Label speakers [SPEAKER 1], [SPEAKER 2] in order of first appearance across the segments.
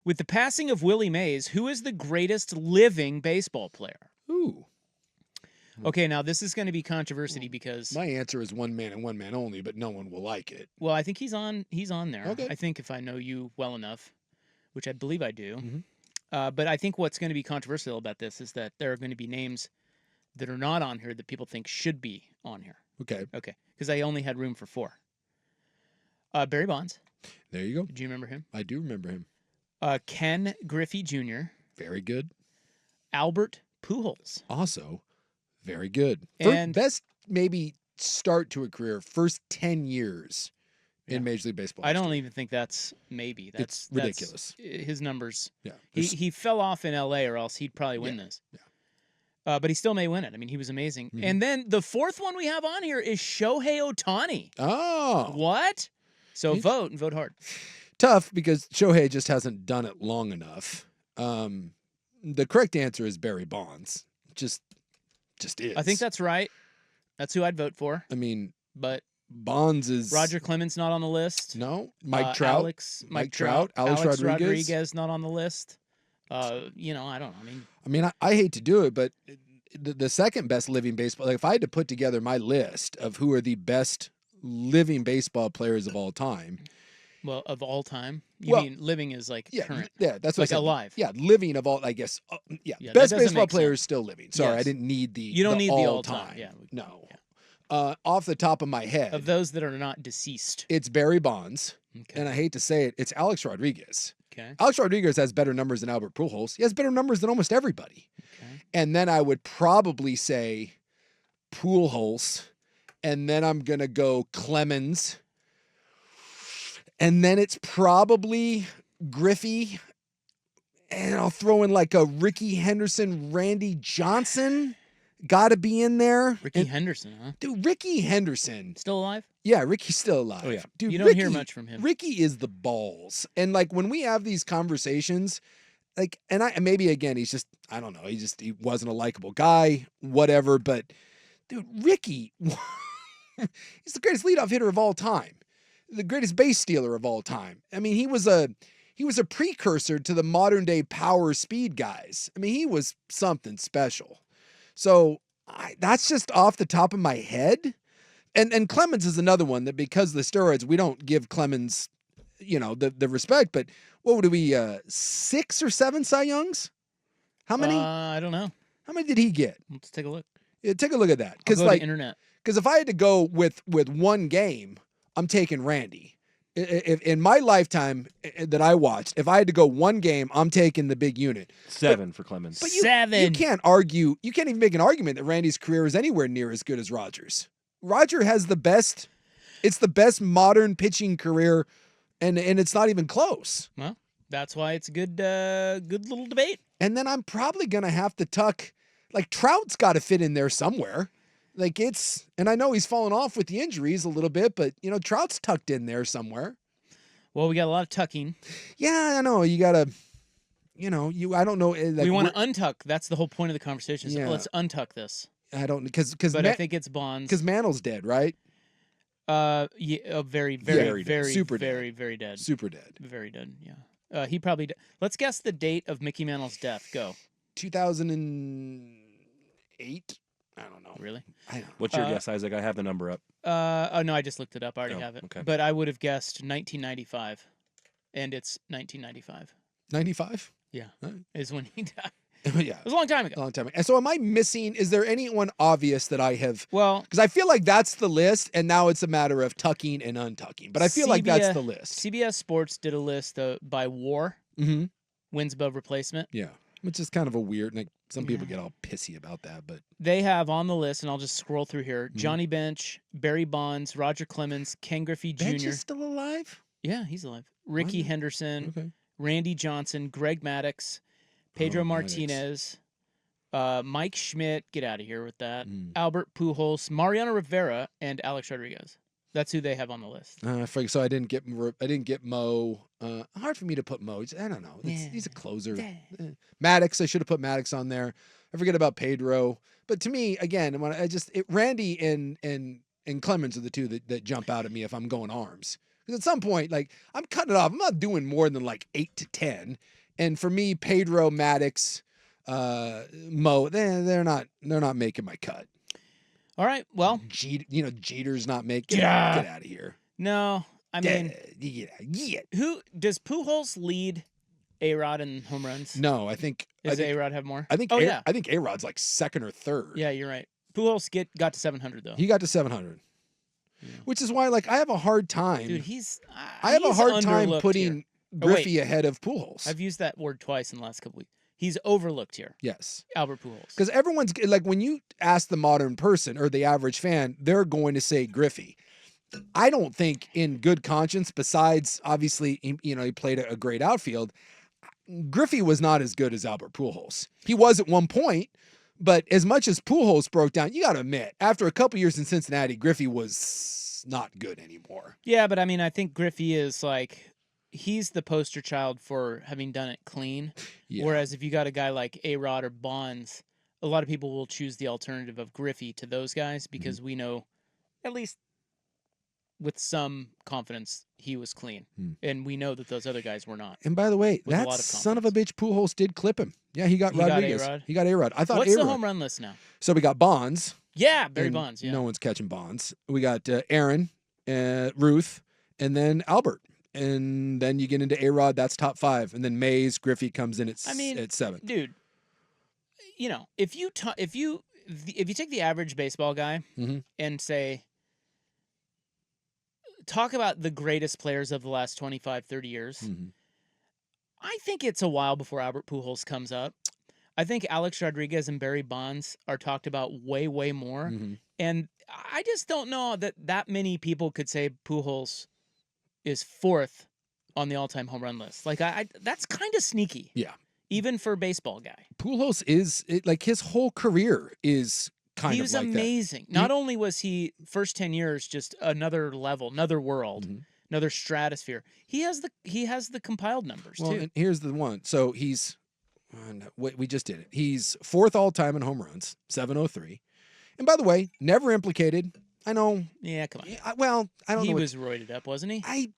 [SPEAKER 1] With the passing of Willie Mays, who is the greatest living baseball player?
[SPEAKER 2] Ooh.
[SPEAKER 1] Okay, now this is going to be controversy because
[SPEAKER 2] My answer is one man and one man only, but no one will like it.
[SPEAKER 1] well, I think he's on there.
[SPEAKER 2] Okay.
[SPEAKER 1] I think if I know you well enough, which I believe I do.
[SPEAKER 2] Mhm.
[SPEAKER 1] But I think what's going to be controversial about this is that there are going to be names that are not on here that people think should be on here.
[SPEAKER 2] Okay.
[SPEAKER 1] Okay, because I only had room for 4. Barry Bonds.
[SPEAKER 2] There you go.
[SPEAKER 1] Do you remember him?
[SPEAKER 2] I do remember him.
[SPEAKER 1] Ken Griffey Jr.
[SPEAKER 2] Very good.
[SPEAKER 1] Albert Pujols.
[SPEAKER 2] Also, very good.
[SPEAKER 1] And
[SPEAKER 2] best maybe start to a career, first 10 years in Major League Baseball.
[SPEAKER 1] I don't even think that's maybe.
[SPEAKER 2] It's ridiculous.
[SPEAKER 1] His numbers.
[SPEAKER 2] Yeah.
[SPEAKER 1] He fell off in L.A. or else he'd probably win this.
[SPEAKER 2] Yeah.
[SPEAKER 1] But he still may win it. I mean, he was amazing. And then the fourth one we have on here is Shohei Ohtani.
[SPEAKER 2] Oh.
[SPEAKER 1] What? So vote and vote hard.
[SPEAKER 2] Tough because Shohei just hasn't done it long enough. The correct answer is Barry Bonds. Just is.
[SPEAKER 1] I think that's right. That's who I'd vote for.
[SPEAKER 2] I mean,
[SPEAKER 1] but
[SPEAKER 2] Bonds is
[SPEAKER 1] Roger Clemens not on the list.
[SPEAKER 2] No, Mike Trout.
[SPEAKER 1] Mike Trout.
[SPEAKER 2] Alex
[SPEAKER 1] Rodriguez not on the list. I don't know.
[SPEAKER 2] I mean, I hate to do it, but the second best living baseball. Like if I had to put together my list of who are the best living baseball players of all time.
[SPEAKER 1] Well, of all time, you mean living is like current?
[SPEAKER 2] Yeah, that's what
[SPEAKER 1] like alive.
[SPEAKER 2] Yeah, living of all. I guess.
[SPEAKER 1] Yeah,
[SPEAKER 2] best baseball player is still living. Sorry,
[SPEAKER 1] yes.
[SPEAKER 2] I didn't need the.
[SPEAKER 1] You don't need the all
[SPEAKER 2] time.
[SPEAKER 1] Yeah,
[SPEAKER 2] no. Yeah. Off the top of my head,
[SPEAKER 1] of those that are not deceased,
[SPEAKER 2] it's Barry Bonds,
[SPEAKER 1] okay.
[SPEAKER 2] And I hate to say it, it's Alex Rodriguez.
[SPEAKER 1] Okay.
[SPEAKER 2] Alex Rodriguez has better numbers than Albert Pujols. He has better numbers than almost everybody.
[SPEAKER 1] Okay.
[SPEAKER 2] And then I would probably say Pujols, and then I'm gonna go Clemens. And then it's probably Griffey. And I'll throw in like a Ricky Henderson, Randy Johnson. Gotta be in there.
[SPEAKER 1] Ricky Henderson, huh?
[SPEAKER 2] Dude, Ricky Henderson.
[SPEAKER 1] Still alive?
[SPEAKER 2] Yeah, Ricky's still alive.
[SPEAKER 1] Oh, yeah.
[SPEAKER 2] Dude,
[SPEAKER 1] you don't hear much from him.
[SPEAKER 2] Ricky is the balls. And like when we have these conversations, like, and maybe again, he's just, I don't know, he wasn't a likable guy, whatever. But dude, Ricky, he's the greatest leadoff hitter of all time. The greatest base stealer of all time. I mean, he was a precursor to the modern day power speed guys. I mean, he was something special. So that's just off the top of my head. And Clemens is another one that because of the steroids, we don't give Clemens, the respect. But what would we 6 or 7 Cy Youngs? How many?
[SPEAKER 1] I don't know.
[SPEAKER 2] How many did he get?
[SPEAKER 1] Let's take a look.
[SPEAKER 2] Yeah, take a look at that.
[SPEAKER 1] Because like internet.
[SPEAKER 2] Because if I had to go with one game, I'm taking Randy. If in my lifetime that I watched, if I had to go one game, I'm taking the big unit.
[SPEAKER 3] 7 for Clemens.
[SPEAKER 2] But
[SPEAKER 1] 7.
[SPEAKER 2] You can't argue. You can't even make an argument that Randy's career is anywhere near as good as Roger's. Roger has the best. It's the best modern pitching career, and it's not even close.
[SPEAKER 1] Well, that's why it's a good little debate.
[SPEAKER 2] And then I'm probably gonna have to tuck. Like Trout's got to fit in there somewhere. Like and I know he's fallen off with the injuries a little bit, but Trout's tucked in there somewhere.
[SPEAKER 1] Well, we got a lot of tucking.
[SPEAKER 2] Yeah, I know. You gotta, I don't know. Like,
[SPEAKER 1] we want to untuck. That's the whole point of the conversation. So let's untuck this.
[SPEAKER 2] I don't because
[SPEAKER 1] but I think it's Bonds
[SPEAKER 2] because Mantle's dead, right?
[SPEAKER 1] Yeah, very, very, very,
[SPEAKER 2] super
[SPEAKER 1] very,
[SPEAKER 2] dead.
[SPEAKER 1] very dead.
[SPEAKER 2] Super dead.
[SPEAKER 1] Very dead. Yeah. He probably. Let's guess the date of Mickey Mantle's death. Go.
[SPEAKER 2] 2008. I don't know.
[SPEAKER 1] Really?
[SPEAKER 2] I don't know.
[SPEAKER 3] What's your guess, Isaac? I have the number up.
[SPEAKER 1] Oh no, I just looked it up. I already have it.
[SPEAKER 3] Okay.
[SPEAKER 1] But I would have guessed 1995, and it's 1995.
[SPEAKER 2] 95.
[SPEAKER 1] Yeah, is when he died.
[SPEAKER 2] Yeah,
[SPEAKER 1] it was a long time ago.
[SPEAKER 2] A long time ago. And so, am I missing? Is there anyone obvious that I have?
[SPEAKER 1] Well,
[SPEAKER 2] because I feel like that's the list, and now it's a matter of tucking and untucking. But I feel like that's the list.
[SPEAKER 1] CBS Sports did a list by WAR.
[SPEAKER 2] Mm-hmm.
[SPEAKER 1] Wins above replacement.
[SPEAKER 2] Yeah, which is kind of a weird. Like some people get all pissy about that, but
[SPEAKER 1] they have on the list, and I'll just scroll through here: Johnny Bench, Barry Bonds, Roger Clemens, Ken Griffey Jr.
[SPEAKER 2] Bench is still alive?
[SPEAKER 1] Yeah, he's alive. Ricky Henderson, Randy Johnson, Greg Maddux, Pedro Martinez. Mike Schmidt, get out of here with that. Albert Pujols, Mariano Rivera, and Alex Rodriguez. That's who they have on the list.
[SPEAKER 2] So I didn't get Mo. Hard for me to put Mo. I don't know. He's a closer. Maddux, I should have put Maddux on there. I forget about Pedro. But to me, again, when Randy and Clemens are the two that jump out at me if I'm going arms. Because at some point, like, I'm cutting it off. I'm not doing more than like 8 to 10. And for me, Pedro, Maddox, Mo, they're not making my cut.
[SPEAKER 1] All right. Well,
[SPEAKER 2] Jeter's not making. Get out of here.
[SPEAKER 1] No, I mean,
[SPEAKER 2] yeah.
[SPEAKER 1] Who does Pujols lead A-Rod in home runs?
[SPEAKER 2] No, I think
[SPEAKER 1] A-Rod have more?
[SPEAKER 2] I think.
[SPEAKER 1] yeah.
[SPEAKER 2] I think A-Rod's like second or third.
[SPEAKER 1] Yeah, you're right. Pujols got to 700 though.
[SPEAKER 2] He got to 700, which is why, like, I have a hard time.
[SPEAKER 1] Dude,
[SPEAKER 2] I have a hard time putting
[SPEAKER 1] here.
[SPEAKER 2] Griffey ahead of Pujols.
[SPEAKER 1] I've used that word twice in the last couple weeks. He's overlooked here.
[SPEAKER 2] Yes.
[SPEAKER 1] Albert Pujols.
[SPEAKER 2] Because everyone's like, when you ask the modern person or the average fan, they're going to say Griffey. I don't think, in good conscience, besides obviously, he played a great outfield, Griffey was not as good as Albert Pujols. He was at one point, but as much as Pujols broke down, you got to admit, after a couple years in Cincinnati, Griffey was not good anymore.
[SPEAKER 1] Yeah, but I mean, I think Griffey is like, he's the poster child for having done it clean. Yeah. Whereas if you got a guy like A-Rod or Bonds, a lot of people will choose the alternative of Griffey to those guys because we know, at least with some confidence, he was clean. And we know that those other guys were not.
[SPEAKER 2] And by the way, that son of a bitch Pujols did clip him. Yeah, he got Rodriguez. He got A-Rod. I thought
[SPEAKER 1] What's
[SPEAKER 2] A-Rod.
[SPEAKER 1] the home run list now?
[SPEAKER 2] So we got Bonds.
[SPEAKER 1] Yeah, Barry Bonds. Yeah.
[SPEAKER 2] No one's catching Bonds. We got Aaron, Ruth, and then Albert. And then you get into A-Rod, that's top 5. And then Mays, Griffey comes in at 7.
[SPEAKER 1] Dude, if you take the average baseball guy and say, talk about the greatest players of the last 25, 30 years, I think it's a while before Albert Pujols comes up. I think Alex Rodriguez and Barry Bonds are talked about way, way more. And I just don't know that many people could say Pujols is 4th on the all-time home run list. Like, that's kind of sneaky.
[SPEAKER 2] Yeah.
[SPEAKER 1] Even for a baseball guy.
[SPEAKER 2] Pujols is, like, his whole career is kind of like that.
[SPEAKER 1] He was amazing. Not only was he, first 10 years, just another level, another world, another stratosphere. He has the compiled numbers, too.
[SPEAKER 2] And here's the one. So he's, we just did it. He's 4th all-time in home runs, 703. And by the way, never implicated. I know.
[SPEAKER 1] Yeah, come on.
[SPEAKER 2] I don't know.
[SPEAKER 1] He was roided up, wasn't he?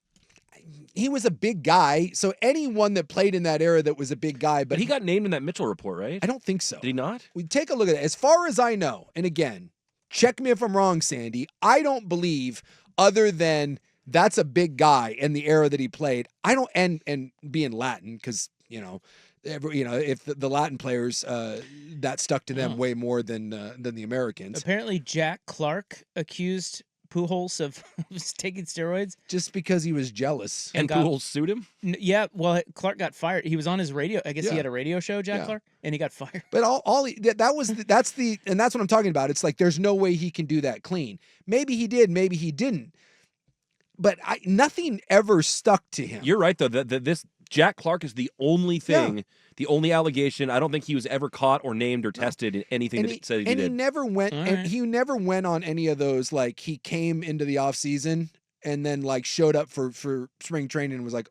[SPEAKER 2] He was a big guy. So anyone that played in that era that was a big guy. But
[SPEAKER 3] he got named in that Mitchell report, right?
[SPEAKER 2] I don't think so.
[SPEAKER 3] Did he not?
[SPEAKER 2] We take a look at it. As far as I know, and again, check me if I'm wrong, Sandy, I don't believe, other than that's a big guy in the era that he played. I don't, and being Latin, because, if the Latin players, that stuck to them way more than the Americans.
[SPEAKER 1] Apparently, Jack Clark accused Pujols of taking steroids
[SPEAKER 2] just because he was jealous,
[SPEAKER 3] and Pujols sued him.
[SPEAKER 1] Yeah, well, Clark got fired. He was on his radio. I guess he had a radio show, Jack Clark, and he got fired.
[SPEAKER 2] But that's what I'm talking about. It's like there's no way he can do that clean. Maybe he did, maybe he didn't. But nothing ever stuck to him.
[SPEAKER 3] You're right, though. This Jack Clark is the only thing, the only allegation. I don't think he was ever caught or named or tested in anything that said he did.
[SPEAKER 2] And he never went. And he never went on any of those. Like, he came into the off season and then, like, showed up for spring training and was like,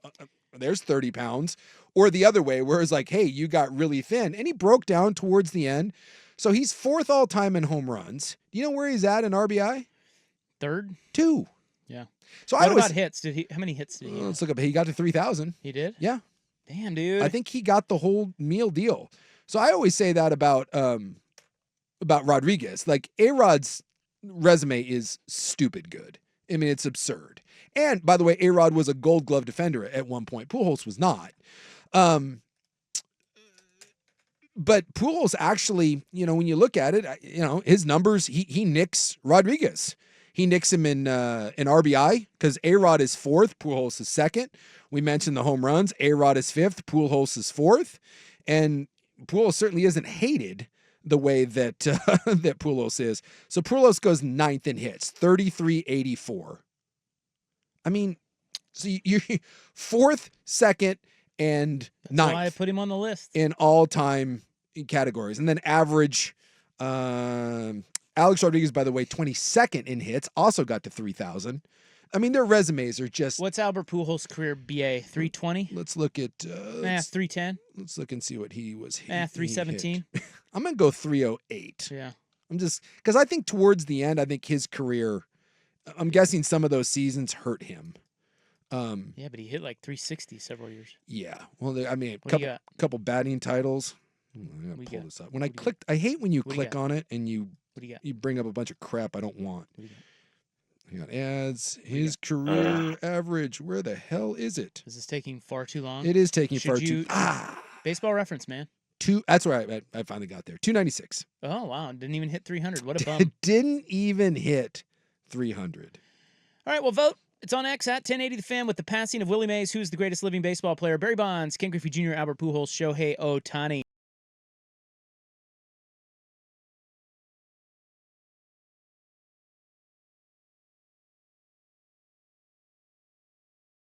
[SPEAKER 2] "There's 30 pounds," or the other way, where it's like, "Hey, you got really thin," and he broke down towards the end. So he's 4th all time in home runs. Do you know where he's at in RBI?
[SPEAKER 1] 3rd.
[SPEAKER 2] 2.
[SPEAKER 1] Yeah.
[SPEAKER 2] So
[SPEAKER 1] what about hits? How many hits did he have?
[SPEAKER 2] Let's look up. He got to 3,000.
[SPEAKER 1] He did?
[SPEAKER 2] Yeah.
[SPEAKER 1] Damn, dude.
[SPEAKER 2] I think he got the whole meal deal. So I always say that about Rodriguez. Like, A-Rod's resume is stupid good. I mean, it's absurd. And by the way, A-Rod was a Gold Glove defender at one point. Pujols was not. But Pujols actually, when you look at it, his numbers, he nicks Rodriguez. He nicks him in RBI because A-Rod is 4th, Pujols is 2nd. We mentioned the home runs. A-Rod is 5th, Pujols is 4th. And Pujols certainly isn't hated the way that that Pujols is. So Pujols goes 9th in hits, 33-84. I mean, so you're 4th, 2nd, and 9th.
[SPEAKER 1] That's why I put him on the list.
[SPEAKER 2] In all-time categories. And then average... Alex Rodriguez, by the way, 22nd in hits, also got to 3,000. I mean, their resumes are just...
[SPEAKER 1] What's Albert Pujols' career BA? 320?
[SPEAKER 2] Let's look at...
[SPEAKER 1] 310?
[SPEAKER 2] Let's look and see what he was.
[SPEAKER 1] 317?
[SPEAKER 2] I'm going to go 308.
[SPEAKER 1] Yeah.
[SPEAKER 2] I'm just... Because I think towards the end, I think his career... I'm guessing some of those seasons hurt him.
[SPEAKER 1] Yeah, but he hit like 360 several years.
[SPEAKER 2] Yeah. Well, I mean,
[SPEAKER 1] What do you
[SPEAKER 2] couple batting titles. I'm
[SPEAKER 1] What
[SPEAKER 2] gonna
[SPEAKER 1] do you
[SPEAKER 2] pull
[SPEAKER 1] got?
[SPEAKER 2] this up. When I
[SPEAKER 1] What do you
[SPEAKER 2] clicked, I hate when you
[SPEAKER 1] What do you
[SPEAKER 2] click
[SPEAKER 1] got?
[SPEAKER 2] on it and you
[SPEAKER 1] What do you got?
[SPEAKER 2] you bring up a bunch of crap I don't want.
[SPEAKER 1] What do you got?
[SPEAKER 2] Hang on, ads.
[SPEAKER 1] do you
[SPEAKER 2] His career average. Where the hell is it?
[SPEAKER 1] Is this taking far too long?
[SPEAKER 2] It is taking far
[SPEAKER 1] you-
[SPEAKER 2] too.
[SPEAKER 1] Baseball Reference, man.
[SPEAKER 2] That's where I finally got there. 296.
[SPEAKER 1] Oh, wow. Didn't even hit 300. What a bum.
[SPEAKER 2] It didn't even hit 300.
[SPEAKER 1] All right, well, vote. It's on X at 1080 The Fan with the passing of Willie Mays, who's the greatest living baseball player. Barry Bonds, Ken Griffey Jr., Albert Pujols, Shohei Ohtani.